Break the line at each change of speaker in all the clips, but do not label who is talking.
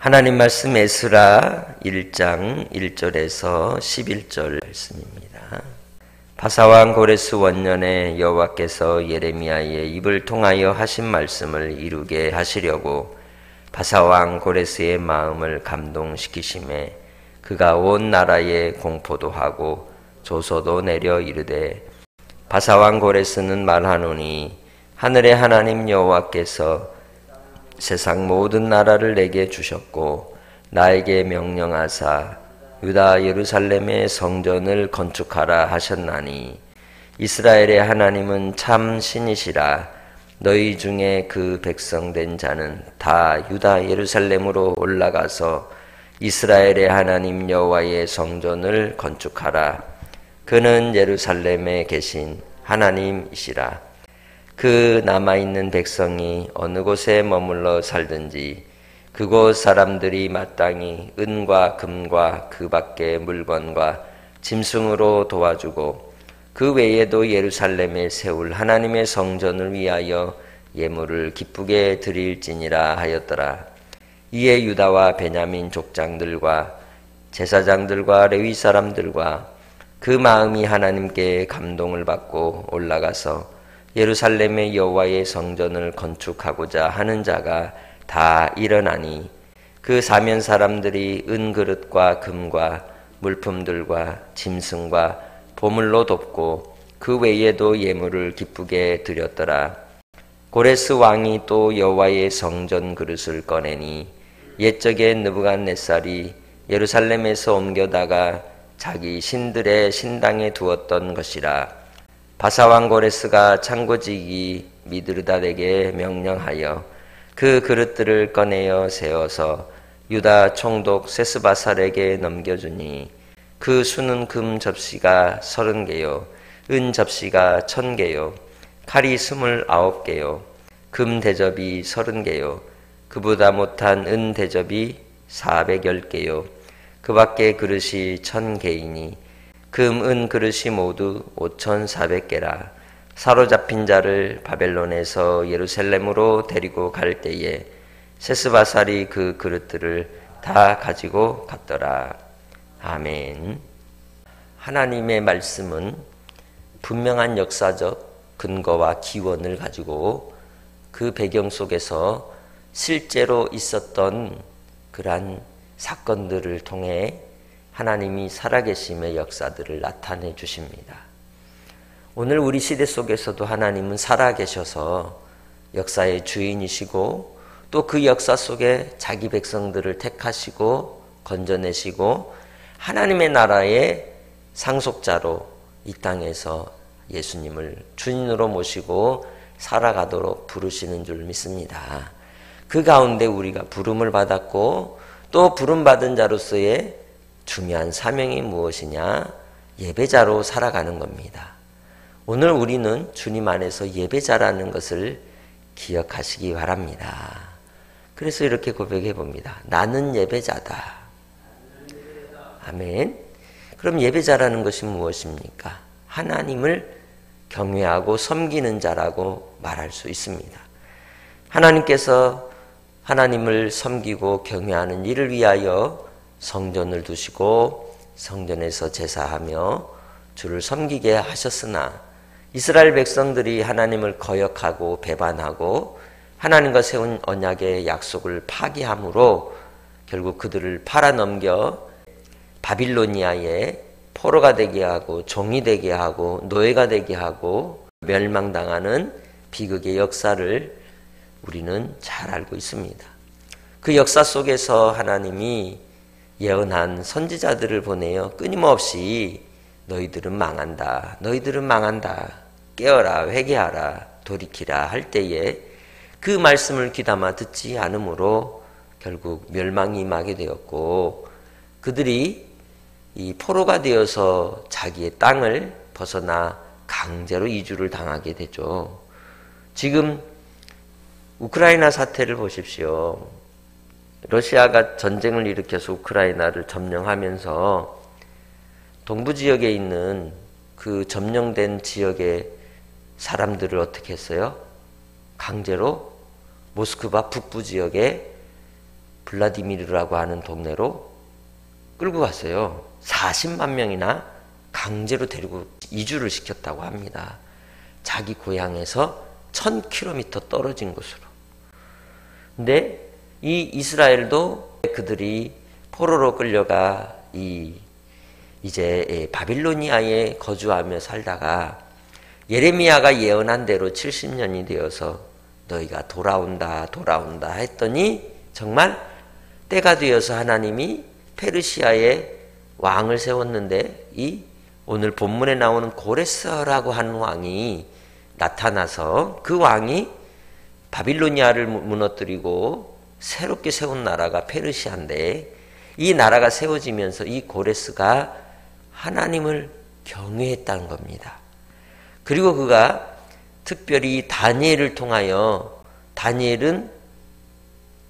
하나님 말씀 에스라 1장 1절에서 11절 말씀입니다. 바사왕 고레스 원년에 여호와께서 예레미야의 입을 통하여 하신 말씀을 이루게 하시려고 바사왕 고레스의 마음을 감동시키심에 그가 온 나라에 공포도 하고 조서도 내려 이르되 바사왕 고레스는 말하노니 하늘의 하나님 여호와께서 세상 모든 나라를 내게 주셨고 나에게 명령하사 유다 예루살렘의 성전을 건축하라 하셨나니 이스라엘의 하나님은 참 신이시라. 너희 중에 그 백성된 자는 다 유다 예루살렘으로 올라가서 이스라엘의 하나님 여호와의 성전을 건축하라. 그는 예루살렘에 계신 하나님이시라. 그 남아있는 백성이 어느 곳에 머물러 살든지 그곳 사람들이 마땅히 은과 금과 그 밖의 물건과 짐승으로 도와주고 그 외에도 예루살렘에 세울 하나님의 성전을 위하여 예물을 기쁘게 드릴지니라 하였더라. 이에 유다와 베냐민 족장들과 제사장들과 레위 사람들과 그 마음이 하나님께 감동을 받고 올라가서 예루살렘의 여호와의 성전을 건축하고자 하는 자가 다 일어나니 그 사면 사람들이 은그릇과 금과 물품들과 짐승과 보물로 돕고 그 외에도 예물을 기쁘게 드렸더라. 고레스 왕이 또 여호와의 성전 그릇을 꺼내니 옛적에 느부갓네살이 예루살렘에서 옮겨다가 자기 신들의 신당에 두었던 것이라. 바사왕 고레스가 창고지기 미드르닷에게 명령하여 그 그릇들을 꺼내어 세워서 유다 총독 세스바살에게 넘겨주니 그 수는 금 접시가 30개요 은 접시가 1000개요 칼이 29개요 금 대접이 30개요 그보다 못한 은 대접이 410개요 그 밖에 그릇이 1000개이니 금, 은 그릇이 모두 5400개라. 사로잡힌 자를 바벨론에서 예루살렘으로 데리고 갈 때에 세스바살이 그 그릇들을 다 가지고 갔더라. 아멘. 하나님의 말씀은 분명한 역사적 근거와 기원을 가지고 그 배경 속에서 실제로 있었던 그러한 사건들을 통해 하나님이 살아계심의 역사들을 나타내 주십니다. 오늘 우리 시대 속에서도 하나님은 살아계셔서 역사의 주인이시고 또 그 역사 속에 자기 백성들을 택하시고 건져내시고 하나님의 나라의 상속자로 이 땅에서 예수님을 주인으로 모시고 살아가도록 부르시는 줄 믿습니다. 그 가운데 우리가 부름을 받았고 또 부름받은 자로서의 중요한 사명이 무엇이냐? 예배자로 살아가는 겁니다. 오늘 우리는 주님 안에서 예배자라는 것을 기억하시기 바랍니다. 그래서 이렇게 고백해 봅니다. 나는 예배자다. 아멘. 그럼 예배자라는 것이 무엇입니까? 하나님을 경외하고 섬기는 자라고 말할 수 있습니다. 하나님께서 하나님을 섬기고 경외하는 일을 위하여 성전을 두시고 성전에서 제사하며 주를 섬기게 하셨으나 이스라엘 백성들이 하나님을 거역하고 배반하고 하나님과 세운 언약의 약속을 파기함으로 결국 그들을 팔아넘겨 바빌로니아의 포로가 되게 하고 종이 되게 하고 노예가 되게 하고 멸망당하는 비극의 역사를 우리는 잘 알고 있습니다. 그 역사 속에서 하나님이 예언한 선지자들을 보내어 끊임없이 너희들은 망한다. 너희들은 망한다. 깨어라. 회개하라. 돌이키라 할 때에 그 말씀을 귀담아 듣지 않으므로 결국 멸망이 임하게 되었고 그들이 이 포로가 되어서 자기의 땅을 벗어나 강제로 이주를 당하게 되죠. 지금 우크라이나 사태를 보십시오. 러시아가 전쟁을 일으켜서 우크라이나를 점령하면서 동부 지역에 있는 그 점령된 지역의 사람들을 어떻게 했어요? 강제로 모스크바 북부 지역에 블라디미르라고 하는 동네로 끌고 갔어요. 40만 명이나 강제로 데리고 이주를 시켰다고 합니다. 자기 고향에서 1000km 떨어진 곳으로. 근데 이 이스라엘도 그들이 포로로 끌려가 이제 바빌로니아에 거주하며 살다가 예레미야가 예언한 대로 70년이 되어서 너희가 돌아온다 했더니 정말 때가 되어서 하나님이 페르시아에 왕을 세웠는데 이 오늘 본문에 나오는 고레스라고 하는 왕이 나타나서 그 왕이 바빌로니아를 무너뜨리고 새롭게 세운 나라가 페르시아인데 이 나라가 세워지면서 이 고레스가 하나님을 경외했다는 겁니다. 그리고 그가 특별히 다니엘을 통하여, 다니엘은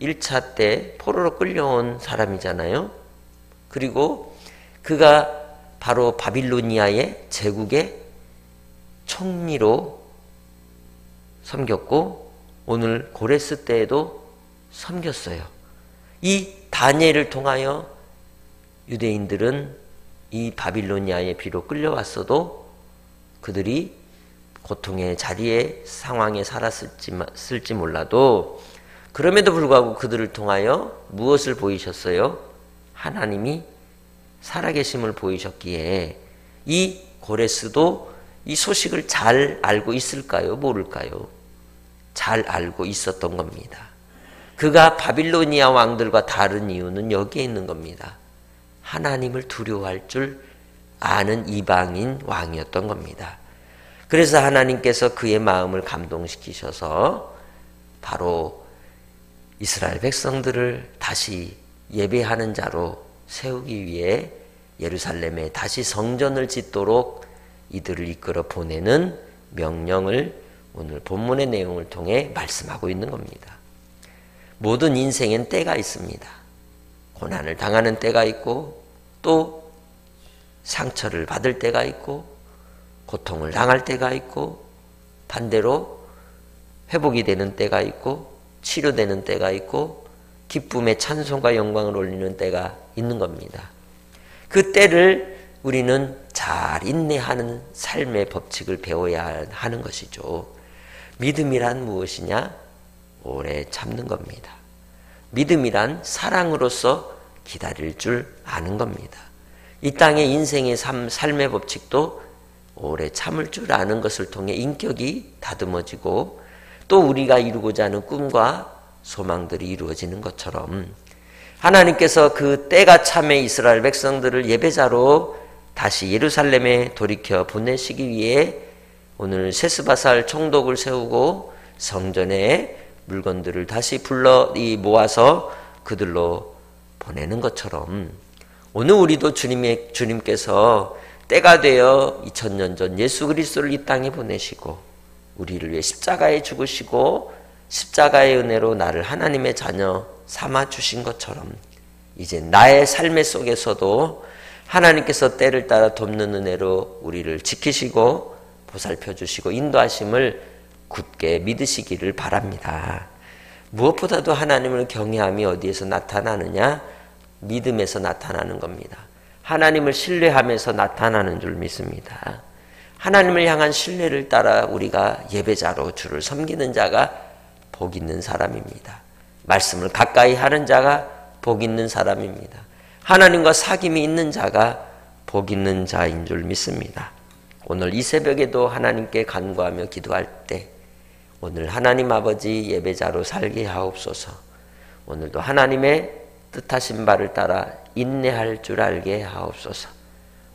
1차 때 포로로 끌려온 사람이잖아요. 그리고 그가 바로 바빌로니아의 제국의 총리로 섬겼고 오늘 고레스 때에도 섬겼어요. 이 다니엘을 통하여 유대인들은 이 바빌로니아에 비록 끌려왔어도 그들이 고통의 자리에 상황에 살았을지 몰라도 그럼에도 불구하고 그들을 통하여 무엇을 보이셨어요? 하나님이 살아계심을 보이셨기에 이 고레스도 이 소식을 잘 알고 있을까요? 모를까요? 잘 알고 있었던 겁니다. 그가 바빌로니아 왕들과 다른 이유는 여기에 있는 겁니다. 하나님을 두려워할 줄 아는 이방인 왕이었던 겁니다. 그래서 하나님께서 그의 마음을 감동시키셔서 바로 이스라엘 백성들을 다시 예배하는 자로 세우기 위해 예루살렘에 다시 성전을 짓도록 이들을 이끌어 보내는 명령을 오늘 본문의 내용을 통해 말씀하고 있는 겁니다. 모든 인생엔 때가 있습니다. 고난을 당하는 때가 있고 또 상처를 받을 때가 있고 고통을 당할 때가 있고 반대로 회복이 되는 때가 있고 치료되는 때가 있고 기쁨의 찬송과 영광을 올리는 때가 있는 겁니다. 그 때를 우리는 잘 인내하는 삶의 법칙을 배워야 하는 것이죠. 믿음이란 무엇이냐? 오래 참는 겁니다. 믿음이란 사랑으로서 기다릴 줄 아는 겁니다. 이 땅의 인생의 삶의 법칙도 오래 참을 줄 아는 것을 통해 인격이 다듬어지고 또 우리가 이루고자 하는 꿈과 소망들이 이루어지는 것처럼 하나님께서 그 때가 참에 이스라엘 백성들을 예배자로 다시 예루살렘에 돌이켜 보내시기 위해 오늘 세스바살 총독을 세우고 성전에 물건들을 다시 모아서 그들로 보내는 것처럼 오늘 우리도 주님께서 때가 되어 2000년 전 예수 그리스도를 이 땅에 보내시고 우리를 위해 십자가에 죽으시고 십자가의 은혜로 나를 하나님의 자녀 삼아 주신 것처럼 이제 나의 삶의 속에서도 하나님께서 때를 따라 돕는 은혜로 우리를 지키시고 보살펴 주시고 인도하심을 굳게 믿으시기를 바랍니다. 무엇보다도 하나님을 경외함이 어디에서 나타나느냐? 믿음에서 나타나는 겁니다. 하나님을 신뢰하면서 나타나는 줄 믿습니다. 하나님을 향한 신뢰를 따라 우리가 예배자로 주를 섬기는 자가 복 있는 사람입니다. 말씀을 가까이 하는 자가 복 있는 사람입니다. 하나님과 사귐이 있는 자가 복 있는 자인 줄 믿습니다. 오늘 이 새벽에도 하나님께 간구하며 기도할 때 오늘 하나님 아버지 예배자로 살게 하옵소서. 오늘도 하나님의 뜻하신 바를 따라 인내할 줄 알게 하옵소서.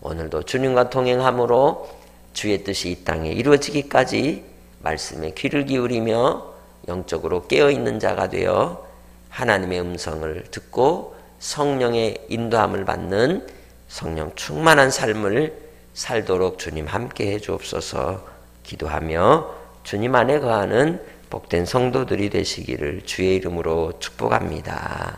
오늘도 주님과 동행함으로 주의 뜻이 이 땅에 이루어지기까지 말씀에 귀를 기울이며 영적으로 깨어있는 자가 되어 하나님의 음성을 듣고 성령의 인도함을 받는 성령 충만한 삶을 살도록 주님 함께 해 주옵소서. 기도하며 주님 안에 거하는 복된 성도들이 되시기를 주의 이름으로 축복합니다.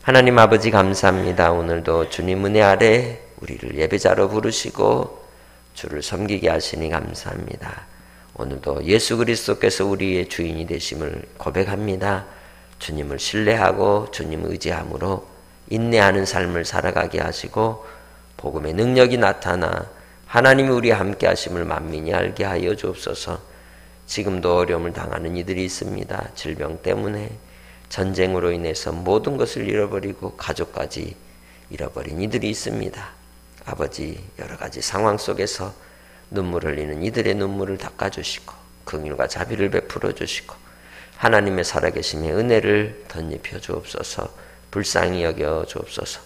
하나님 아버지 감사합니다. 오늘도 주님 은혜 아래 우리를 예배자로 부르시고 주를 섬기게 하시니 감사합니다. 오늘도 예수 그리스도께서 우리의 주인이 되심을 고백합니다. 주님을 신뢰하고 주님을 의지함으로 인내하는 삶을 살아가게 하시고 복음의 능력이 나타나 하나님이 우리와 함께 하심을 만민이 알게 하여 주옵소서. 지금도 어려움을 당하는 이들이 있습니다. 질병 때문에, 전쟁으로 인해서 모든 것을 잃어버리고 가족까지 잃어버린 이들이 있습니다. 아버지, 여러 가지 상황 속에서 눈물 흘리는 이들의 눈물을 닦아주시고 긍휼과 자비를 베풀어 주시고 하나님의 살아계심의 은혜를 덧입혀 주옵소서. 불쌍히 여겨 주옵소서.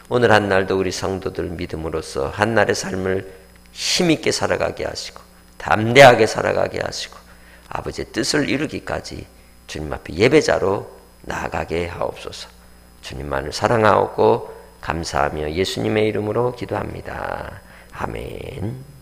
오늘 한날도 우리 성도들 믿음으로써 한날의 삶을 힘있게 살아가게 하시고 담대하게 살아가게 하시고 아버지의 뜻을 이루기까지 주님 앞에 예배자로 나아가게 하옵소서. 주님만을 사랑하고 감사하며 예수님의 이름으로 기도합니다. 아멘.